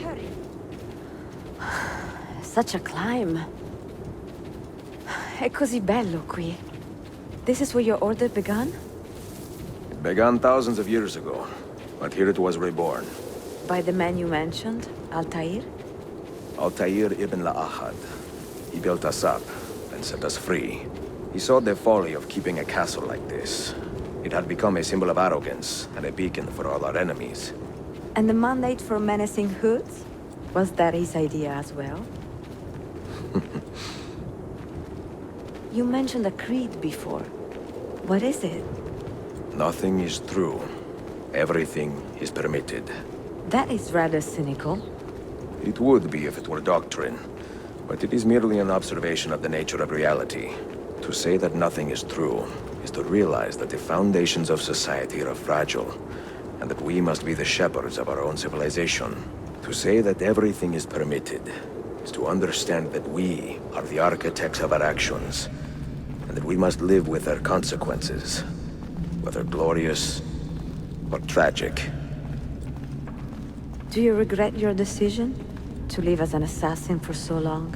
hurry. Such a climb. È così bello qui. This is where your order began? It began thousands of years ago, but here it was reborn. By the man you mentioned, Altair? Altair ibn La'ahad. He built us up and set us free. He saw the folly of keeping a castle like this. It had become a symbol of arrogance and a beacon for all our enemies. And the mandate for menacing hoods? Was that his idea as well? You mentioned a creed before. What is it? Nothing is true. Everything is permitted. That is rather cynical. It would be if it were doctrine, but it is merely an observation of the nature of reality. To say that nothing is true is to realize that the foundations of society are fragile, and that we must be the shepherds of our own civilization. To say that everything is permitted is to understand that we are the architects of our actions, and that we must live with their consequences, whether glorious or tragic. Do you regret your decision to live as an assassin for so long?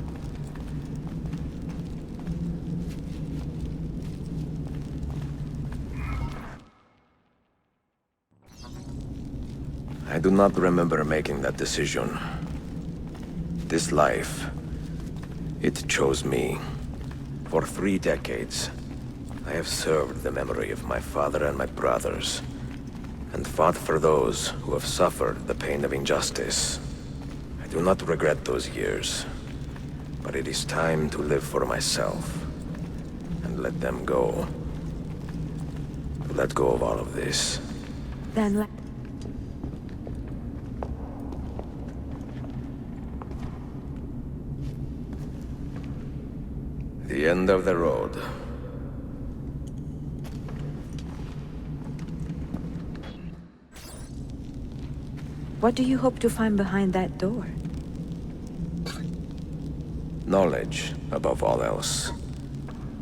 I do not remember making that decision. This life, it chose me. For 3 decades, I have served the memory of my father and my brothers, and fought for those who have suffered the pain of injustice. I do not regret those years, but it is time to live for myself, and let them go. To let go of all of this. Then let... The end of the road. What do you hope to find behind that door? Knowledge, above all else.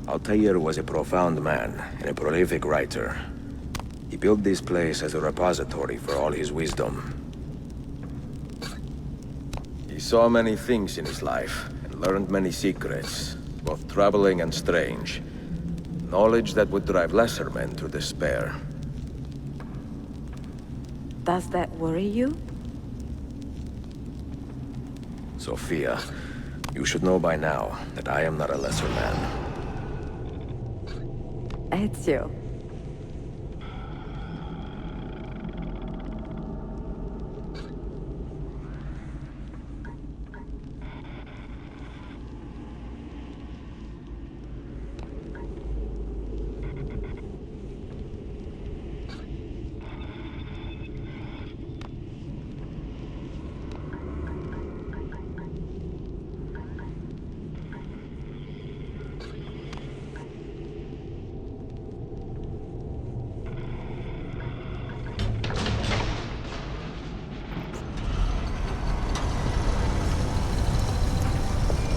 Altair was a profound man and a prolific writer. He built this place as a repository for all his wisdom. He saw many things in his life and learned many secrets, both troubling and strange. Knowledge that would drive lesser men to despair. Does that worry you? Sophia, you should know by now that I am not a lesser man. Ezio.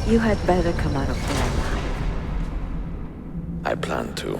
You had better come out of there alive. I plan to.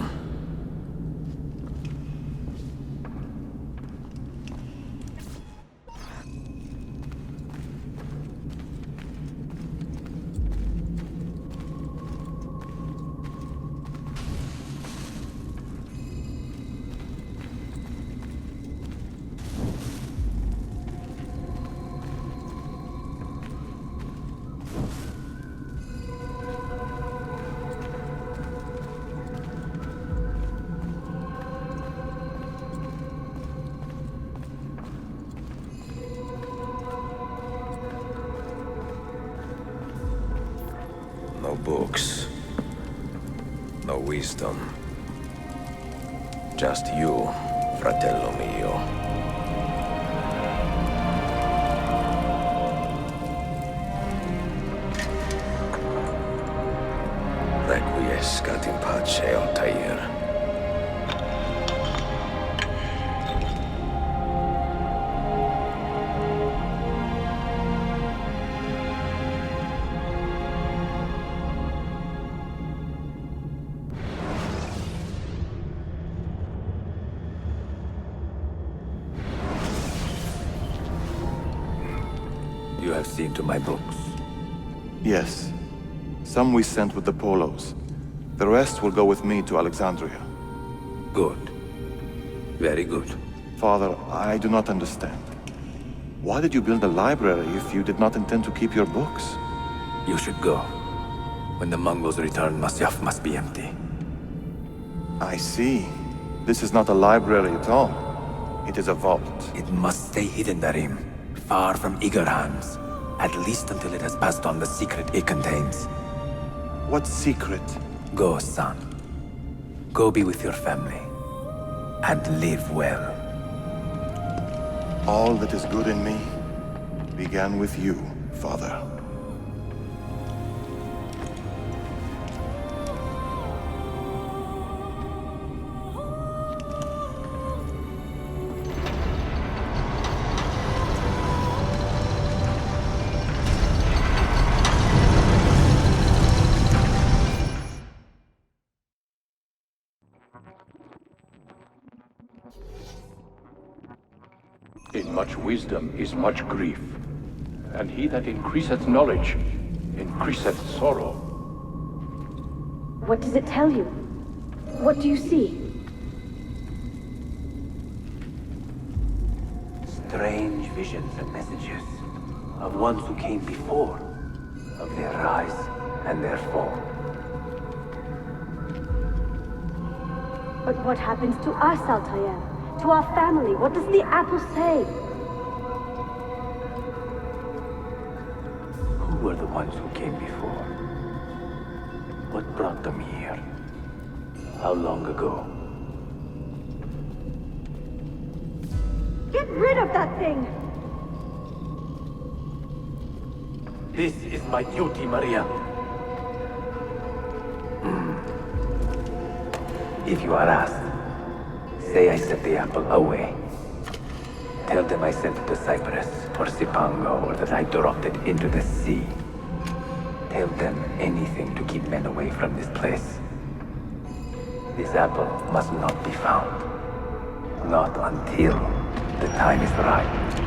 No books. No wisdom. Just you, fratello mio. Requiescat in pace, Altair. You have seen to my books. Yes. Some we sent with the Polos. The rest will go with me to Alexandria. Good. Very good. Father, I do not understand. Why did you build a library if you did not intend to keep your books? You should go. When the Mongols return, Masyaf must be empty. I see. This is not a library at all. It is a vault. It must stay hidden, Darim. Far from eager hands. At least until it has passed on the secret it contains. What secret? Go, son. Go be with your family. And live well. All that is good in me began with you, Father. In much wisdom is much grief, and he that increaseth knowledge increaseth sorrow. What does it tell you? What do you see? Strange visions and messages of ones who came before, of their rise and their fall. But what happens to us, Altair? To our family? What does the apple say? Who were the ones who came before? What brought them here? How long ago? Get rid of that thing! This is my duty, Maria. If you are asked, say I set the apple away. Tell them I sent it to Cyprus, or Cipango, or that I dropped it into the sea. Tell them anything to keep men away from this place. This apple must not be found. Not until the time is right.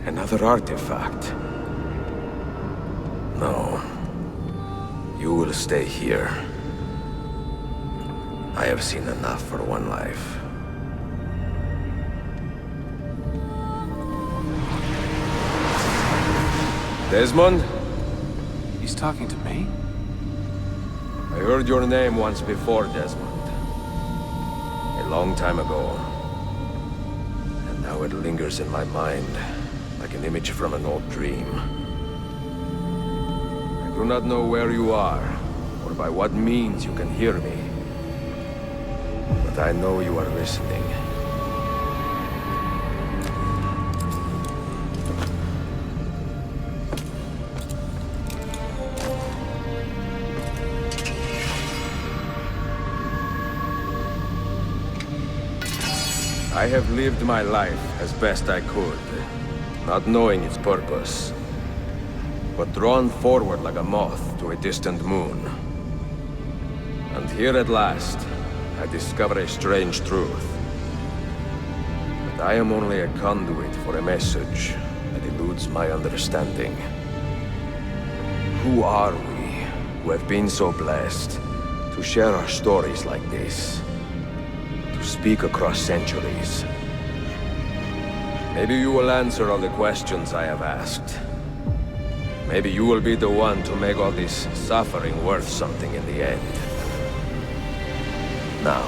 Another artifact. No. You will stay here. I have seen enough for one life. Desmond? He's talking to me? I heard your name once before, Desmond. A long time ago. And now it lingers in my mind, like an image from an old dream. I do not know where you are, or by what means you can hear me. But I know you are listening. I have lived my life as best I could, not knowing its purpose. but drawn forward like a moth to a distant moon. And here at last, I discover a strange truth. That I am only a conduit for a message that eludes my understanding. Who are we, who have been so blessed, to share our stories like this? To speak across centuries? Maybe you will answer all the questions I have asked. Maybe you will be the one to make all this suffering worth something in the end. Now,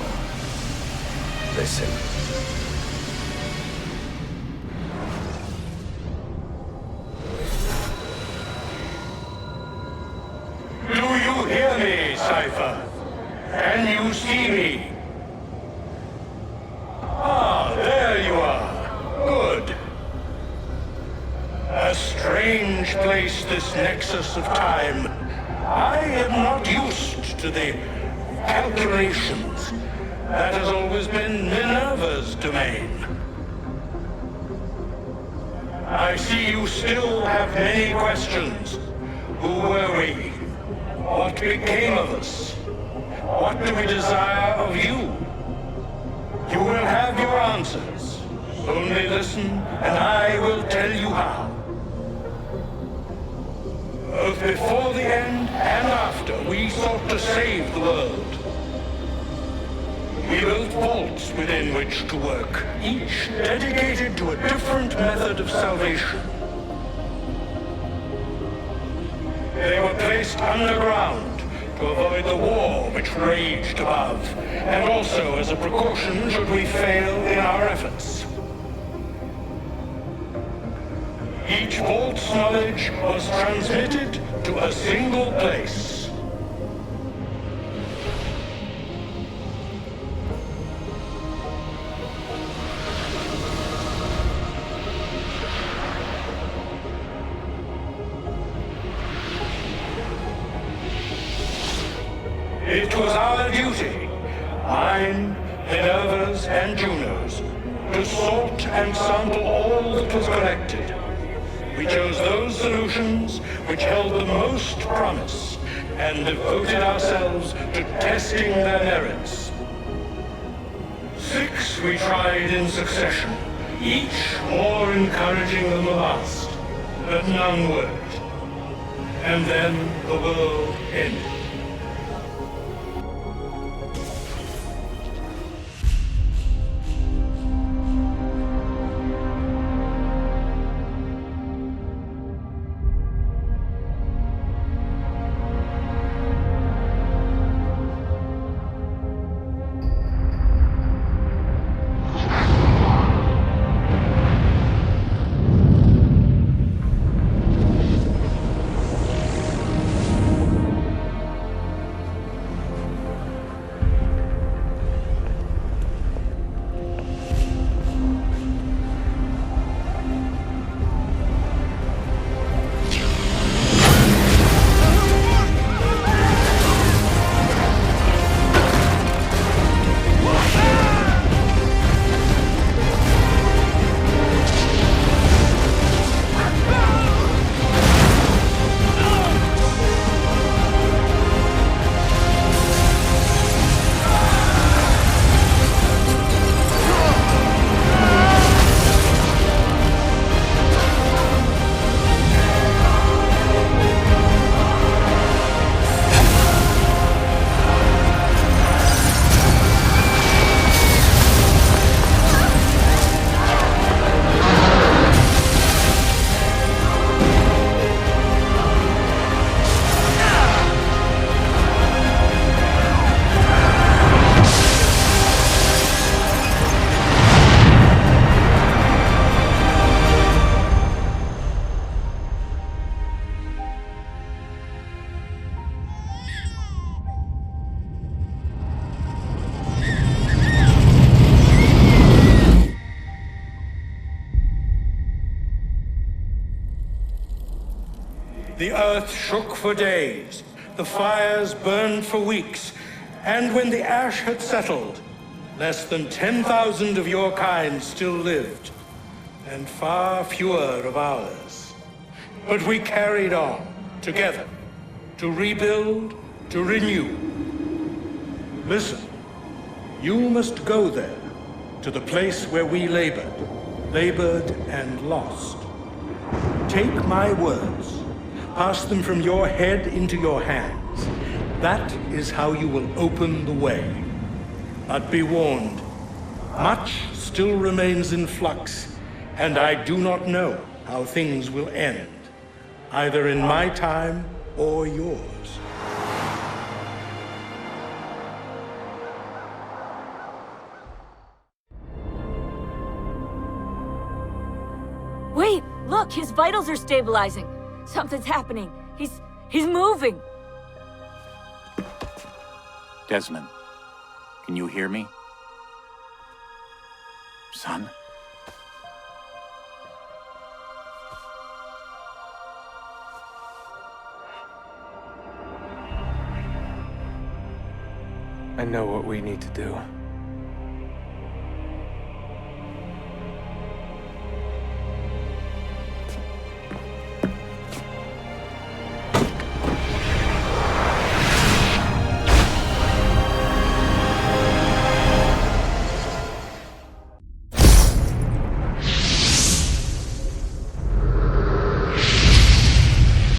listen. Do you hear me, Cypher? Can you see me? Ah, there you are. Good. A strange place, this nexus of time. I am not used to the calculations. That has always been Minerva's domain. I see you still have many questions. Who were we? What became of us? What do we desire of you? You will have your answers. Only listen, and I will tell you how. Both before the end and after, we sought to save the world. We built vaults within which to work, each dedicated to a different method of salvation. They were placed underground to avoid the war which raged above, and also as a precaution should we fail in our efforts. Each vault's knowledge was transmitted to a single place. It was our duty, mine, Minerva's, and Juno's, to sort and sample all that was collected. We chose those solutions which held the most promise, and devoted ourselves to testing their merits. 6 we tried in succession, each more encouraging than the last, but none worked. And then the world ended. The earth shook for days, the fires burned for weeks, and when the ash had settled, less than 10,000 of your kind still lived, and far fewer of ours. But we carried on, together, to rebuild, to renew. Listen, you must go there, to the place where we labored and lost. Take my words, pass them from your head into your hands. That is how you will open the way. But be warned, much still remains in flux, and I do not know how things will end, either in my time or yours. Wait, look, his vitals are stabilizing. Something's happening. He's moving. Desmond, can you hear me? Son? I know what we need to do.